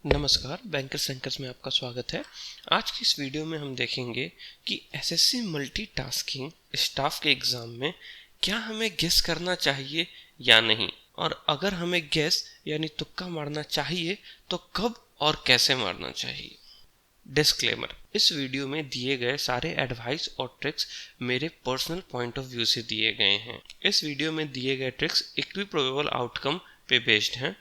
नमस्कार, बैंकर सेंकर्स में आपका स्वागत है। आज की इस वीडियो में हम देखेंगे कि एसएससी मल्टीटास्किंग स्टाफ के एग्ज़ाम में क्या हमें गेस करना चाहिए या नहीं, और अगर हमें गेस यानी तुक्का मारना चाहिए तो कब और कैसे मारना चाहिए। डिस्क्लेमर: इस वीडियो में दिए गए सारे एडवाइस और ट्रिक्स मेरे पर्सनल पॉइंट ऑफ व्यू से दिए गए हैं। इस वीडियो में दिए गए ट्रिक्स इक्विप्रोबेबल आउटकम पे बेस्ड हैं।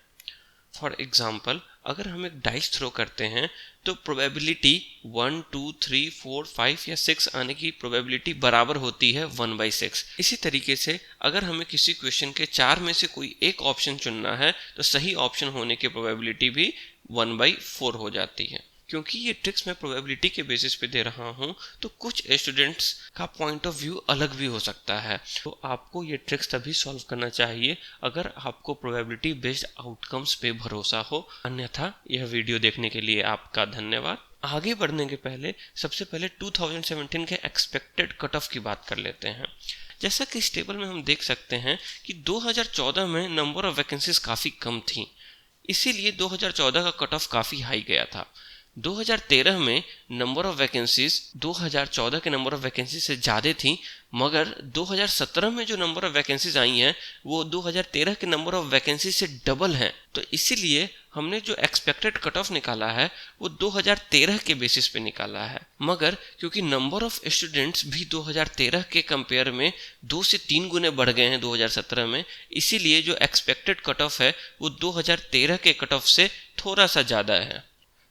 फॉर एग्जाम्पल, अगर हम एक डाइस थ्रो करते हैं तो प्रोबेबिलिटी 1, 2, 3, 4, 5 या 6 आने की प्रोबेबिलिटी बराबर होती है 1/6। इसी तरीके से अगर हमें किसी क्वेश्चन के 4 में से कोई एक ऑप्शन चुनना है तो सही ऑप्शन होने की प्रोबेबिलिटी भी 1/4 हो जाती है। क्योंकि ये ट्रिक्स मैं प्रोबेबिलिटी के बेसिस पे दे रहा हूँ तो कुछ स्टूडेंट्स का पॉइंट ऑफ व्यू अलग भी हो सकता है, तो आपको ये ट्रिक्स तभी सॉल्व करना चाहिए अगर आपको प्रोबेबिलिटी बेस्ड आउटकम्स पे भरोसा हो। अन्यथा यह वीडियो देखने के लिए आपका धन्यवाद। आगे बढ़ने के पहले सबसे पहले 2017 के एक्सपेक्टेड कट ऑफ की बात कर लेते हैं। जैसा कि इस टेबल में हम देख सकते हैं कि 2014 में नंबर ऑफ वैकेंसीज काफ़ी कम थी, इसीलिए 2014 का कट ऑफ काफ़ी हाई गया था। 2013 में नंबर ऑफ वैकेंसीज 2014 के नंबर ऑफ वैकेंसी से ज़्यादा थी, मगर 2017 में जो नंबर ऑफ वैकेंसीज आई हैं वो 2013 के नंबर ऑफ वैकेंसी से डबल हैं। तो इसीलिए हमने जो एक्सपेक्टेड कट ऑफ निकाला है वो 2013 के बेसिस पे निकाला है। मगर क्योंकि नंबर ऑफ स्टूडेंट्स भी 2013 के कंपेयर में 2 से 3 गुने बढ़ गए हैं 2017 में, इसीलिए जो एक्सपेक्टेड कट ऑफ है वो 2013 के कट ऑफ से थोड़ा सा ज़्यादा है।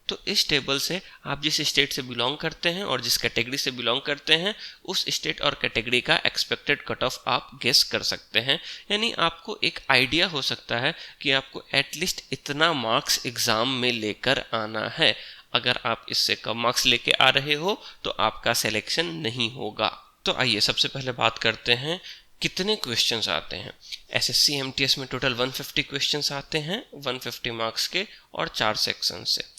तो इस टेबल से आप जिस स्टेट से बिलोंग करते हैं और जिस कैटेगरी से बिलोंग करते हैं उस स्टेट और कैटेगरी का एक्सपेक्टेड कट ऑफ आप गेस कर सकते हैं। यानी आपको एक आइडिया हो सकता है कि आपको एटलीस्ट इतना मार्क्स एग्ज़ाम में लेकर आना है। अगर आप इससे कम मार्क्स लेके आ रहे हो तो आपका सिलेक्शन नहीं होगा। तो आइए सबसे पहले बात करते हैं कितने क्वेश्चंस आते हैं। एसएससी एमटीएस में टोटल 150 क्वेश्चंस आते हैं 150 मार्क्स के और 4 सेक्शन से।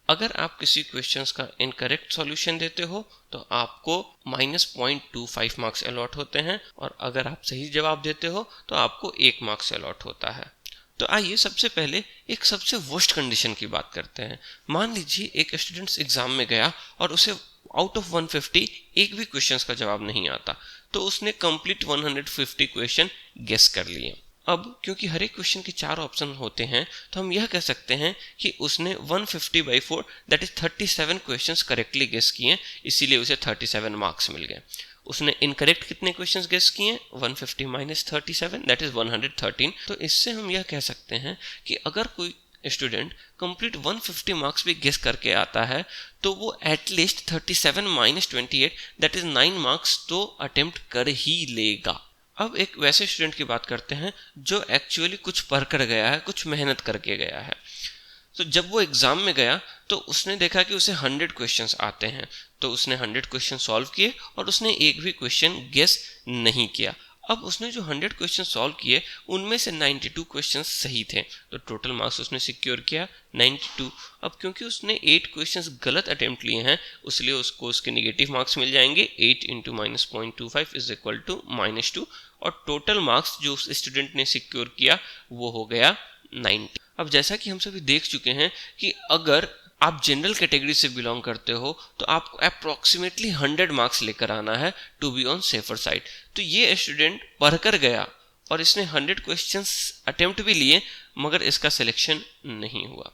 अगर आप किसी क्वेश्चंस का इनकरेक्ट सॉल्यूशन देते हो तो आपको -0.25 मार्क्स अलॉट होते हैं, और अगर आप सही जवाब देते हो तो आपको 1 मार्क्स अलॉट होता है। तो आइए सबसे पहले एक सबसे वर्स्ट कंडीशन की बात करते हैं। मान लीजिए एक स्टूडेंट्स एग्जाम में गया और उसे आउट ऑफ 150 एक भी क्वेश्चंस का जवाब नहीं आता, तो उसने कंप्लीट 150 क्वेश्चन गेस कर लिए। अब क्योंकि हर एक क्वेश्चन के 4 ऑप्शन होते हैं तो हम यह कह सकते हैं कि उसने 150/4 that is 37 questions correctly guess किए, इसीलिए उसे 37 मार्क्स मिल गए। उसने इनकरेक्ट कितने क्वेश्चंस गेस किए? 150 - 37 दैट इज 113। तो इससे हम यह कह सकते हैं कि अगर कोई स्टूडेंट कंप्लीट 150 मार्क्स भी गेस करके आता है तो वो एटलीस्ट 37 - 28 दैट इज 9 मार्क्स तो अटेम्प्ट कर ही लेगा। अब एक वैसे स्टूडेंट की बात करते हैं जो एक्चुअली कुछ पढ़ कर गया है, कुछ मेहनत करके गया है। तो जब वो एग्जाम में गया तो उसने देखा कि उसे 100 क्वेश्चंस आते हैं, तो उसने 100 क्वेश्चन सॉल्व किए और उसने एक भी क्वेश्चन गेस नहीं किया। अब उसने जो 100 क्वेश्चन सॉल्व किए उनमें से 92 क्वेश्चन सही थे, तो टोटल मार्क्स उसने सिक्योर किया 92। अब क्योंकि उसने 8 क्वेश्चंस गलत अटेम्प्ट लिए हैं इसलिए उसको उसके नेगेटिव मार्क्स मिल जाएंगे। 8 × -0.25 इज इक्वल टू -2, और टोटल मार्क्स जो उस स्टूडेंट ने सिक्योर किया वो हो गया 90। अब जैसा कि हम सभी देख चुके हैं कि अगर आप जनरल कैटेगरी से बिलोंग करते हो तो आपको अप्रॉक्सीमेटली 100 मार्क्स लेकर आना है to be on safer side. तो ये स्टूडेंट पढ़कर गया और इसने 100 क्वेश्चंस अटेम्प्ट भी लिए, मगर इसका सिलेक्शन नहीं हुआ।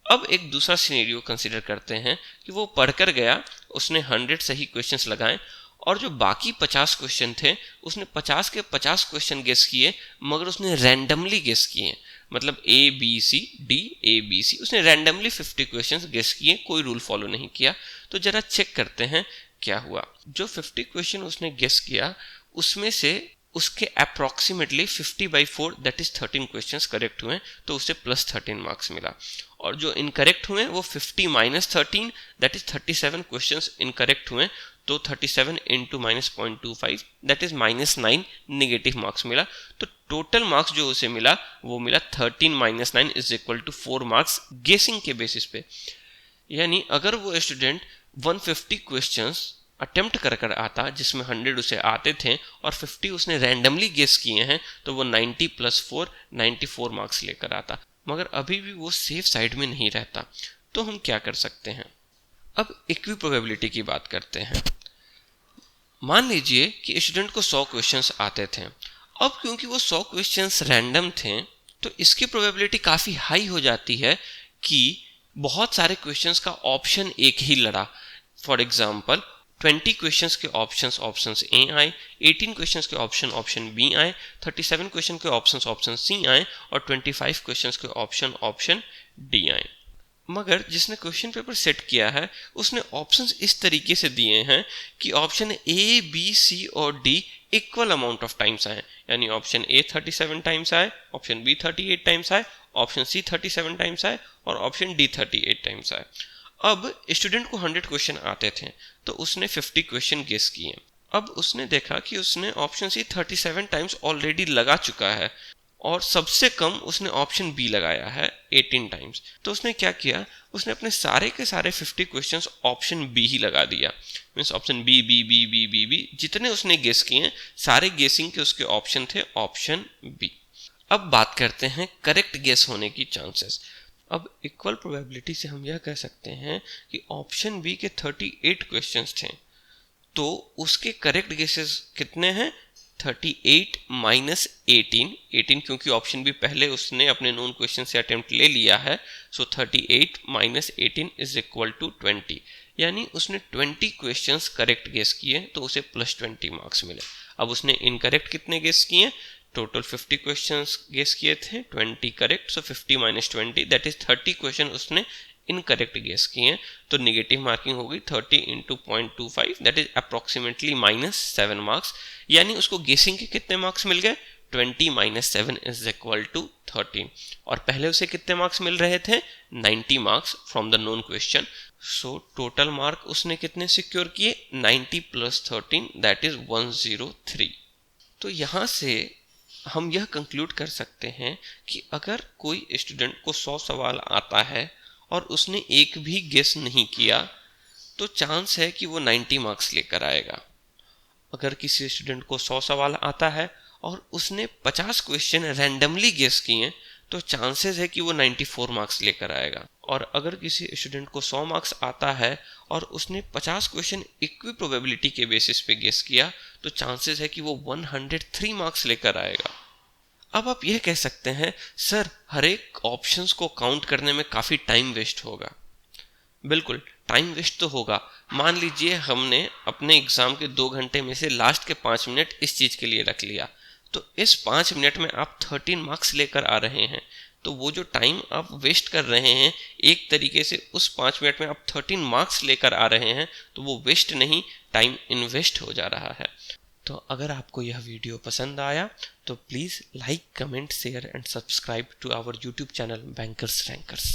अब एक दूसरा सिनेरियो कंसीडर करते हैं कि वो पढ़कर गया, उसने 100 सही क्वेश्चंस लगाए और जो बाकी 50 क्वेश्चन थे उसने 50 के 50 क्वेश्चन गेस किए, मगर उसने रैंडमली गेस किए। मतलब ABCD उसने रैंडमली 50 क्वेश्चंस गेस किए, कोई रूल फॉलो नहीं किया। तो जरा चेक करते हैं क्या हुआ। जो 50 क्वेश्चन उसने गेस किया उसमें से उसके approximately 50/4 that is 13 questions correct हुए, तो उसे +13 मार्क्स मिला। और जो इनकरेक्ट हुए वो 50 - 13 दैट इज 37 क्वेश्चंस इनकरेक्ट हुए, तो 37 × -0.25 दैट इज -9 नेगेटिव मार्क्स मिला। तो टोटल मार्क्स जो उसे मिला वो मिला 13 - 9 इज इक्वल टू 4 मार्क्स गेसिंग के बेसिस पे। यानी अगर वो स्टूडेंट 150 क्वेश्चंस अटेम्प्ट कर आता जिसमें 100 उसे आते थे और 50 उसने रैंडमली गेस किए हैं, तो वो 90 + 4 94 मार्क्स लेकर आता। मगर अभी भी वो सेफ साइड में नहीं रहता। तो हम क्या कर सकते हैं? अब इक्वी प्रोबेबिलिटी की बात करते हैं। मान लीजिए कि स्टूडेंट को 100 क्वेश्चंस आते थे। अब क्योंकि वो 100 क्वेश्चंस रैंडम थे, तो इसकी प्रोबेबिलिटी काफ़ी हाई हो जाती है कि बहुत सारे क्वेश्चंस का ऑप्शन एक ही लड़ा। फॉर एग्जाम्पल 20 क्वेश्चंस के ऑप्शंस ए आए, 18 क्वेश्चंस के ऑप्शन बी आए, 37 क्वेश्चन के ऑप्शन सी आए और 25 क्वेश्चंस के ऑप्शन डी आए। मगर जिसने क्वेश्चन पेपर सेट किया है उसने ऑप्शंस इस तरीके से दिए हैं कि ऑप्शन ए, बी, सी और D equal amount of times आए। यानी ऑप्शन ए 37 टाइम्स आए, ऑप्शन बी 38 टाइम्स आए, ऑप्शन सी 37 टाइम्स आए और ऑप्शन डी 38 टाइम्स आए। अब स्टूडेंट को 100 क्वेश्चन आते थे तो उसने 50 क्वेश्चन गेस किए। अब उसने देखा कि उसने ऑप्शन सी 37 टाइम्स ऑलरेडी लगा चुका है और सबसे कम उसने ऑप्शन बी लगाया है 18 टाइम्स। तो उसने क्या किया, उसने अपने सारे के सारे 50 क्वेश्चंस ऑप्शन बी ही लगा दिया। Means option B B B B B B जितने उसने गेस किए सारे गेसिंग के उसके ऑप्शन थे ऑप्शन बी। अब बात करते हैं करेक्ट गेस होने की चांसेस। अब इक्वल प्रोबेबिलिटी से हम यह कह सकते हैं कि ऑप्शन बी के 38 क्वेश्चंस थे तो उसके करेक्ट गेसेस कितने हैं? 38 माइनस 18 क्योंकि ऑप्शन बी पहले उसने अपने नोन क्वेश्चन से अटेम्प्ट ले लिया है। सो 38 माइनस 18 इज इक्वल टू 20। यानी उसने 20 क्वेश्चंस करेक्ट गेस किए तो उसे प्लस 20 मार्क्स मिले। अब उसने इनकरेक्ट कितने गेस किए? टोटल 50 क्वेश्चंस गेस किए थे, 20 correct, so 50 minus 20 that is 30 question उसने इनकरेक्ट गेस किए। तो नेगेटिव मार्किंग होगी 30 into 0.25 that is approximately -7 marks. यानी उसको गेसिंग के कितने मार्क्स मिल गए? 20 माइनस 7 इज इक्वल टू 13। और पहले उसे कितने मार्क्स मिल रहे थे? 90 marks from the known question. So total mark उसने कितने सिक्योर किए? 90 प्लस 13 दैट इज 103। तो यहाँ से हम यह कंक्लूड कर सकते हैं कि अगर कोई स्टूडेंट को 100 सवाल आता है और उसने एक भी गेस नहीं किया तो चांस है कि वो 90 मार्क्स लेकर आएगा। अगर किसी स्टूडेंट को 100 सवाल आता है और उसने 50 क्वेश्चन रैंडमली गेस किए तो चांसेस है कि वो 94 मार्क्स लेकर आएगा। और अगर किसी स्टूडेंट को 100 मार्क्स आता है और उसने 50 क्वेश्चन इक्वी प्रोबेबिलिटी के बेसिस पे गेस किया तो चांसेस है कि वो 103 मार्क्स लेकर आएगा। अब आप यह कह सकते हैं सर हर एक ऑप्शंस को काउंट करने में काफ़ी टाइम वेस्ट होगा। बिल्कुल टाइम वेस्ट तो होगा। मान लीजिए हमने अपने एग्ज़ाम के 2 घंटे में से लास्ट के 5 मिनट इस चीज़ के लिए रख लिया, तो इस 5 मिनट में आप 13 मार्क्स लेकर आ रहे हैं। तो वो जो टाइम आप वेस्ट कर रहे हैं एक तरीके से उस 5 मिनट में आप 13 मार्क्स लेकर आ रहे हैं, तो वो वेस्ट नहीं टाइम इन्वेस्ट हो जा रहा है। तो अगर आपको यह वीडियो पसंद आया तो please like, comment, share and subscribe to our YouTube channel bankers rankers.